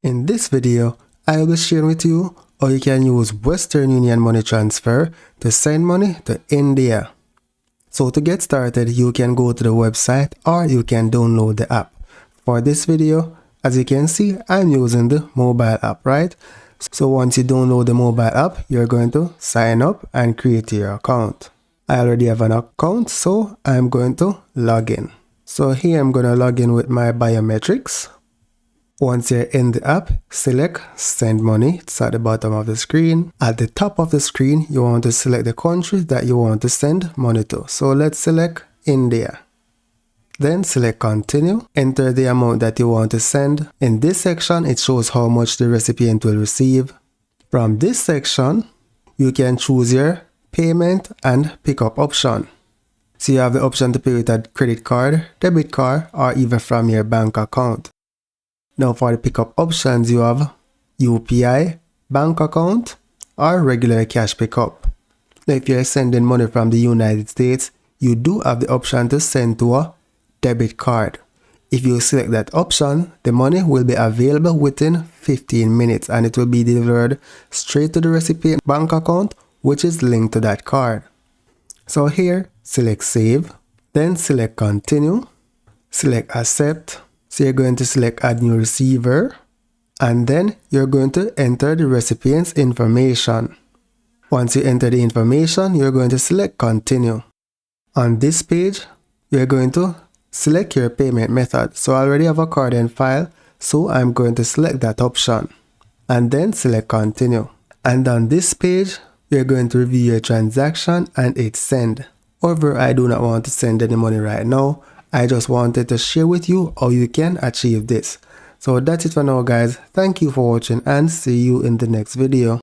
In this video, I will be sharing with you how you can use Western Union money transfer to send money to India. So to get started, you can go to the website or you can download the app. For this video, as you can see, I'm using the mobile app, right? So once you download the mobile app, you're going to sign up and create your account. I already have an account, so I'm going to log in. So here I'm going to log in with my biometrics. Once you're in the app, select send money. It's at the bottom of the screen. At the top of the screen, you want to select the country that you want to send money to. So let's select India. Then select continue. Enter the amount that you want to send. In this section, it shows how much the recipient will receive. From this section, you can choose your payment and pickup option. So you have the option to pay with a credit card, debit card, or even from your bank account. Now for the pickup options, you have UPI, bank account, or regular cash pickup. Now if you're sending money from the United States, you do have the option to send to a debit card. If you select that option, the money will be available within 15 minutes and it will be delivered straight to the recipient bank account, which is linked to that card. So here, select save, then select continue, select accept. So you're going to select add new receiver, and then you're going to enter the recipient's information. Once you enter the information, you're going to select continue. On this page, you're going to select your payment method. So I already have a card in file, so I'm going to select that option and then select continue. And on this page, you're going to review your transaction and hit send. However, I do not want to send any money right now. I just wanted to share with you how you can achieve this. So that's it for now, guys. Thank you for watching and see you in the next video.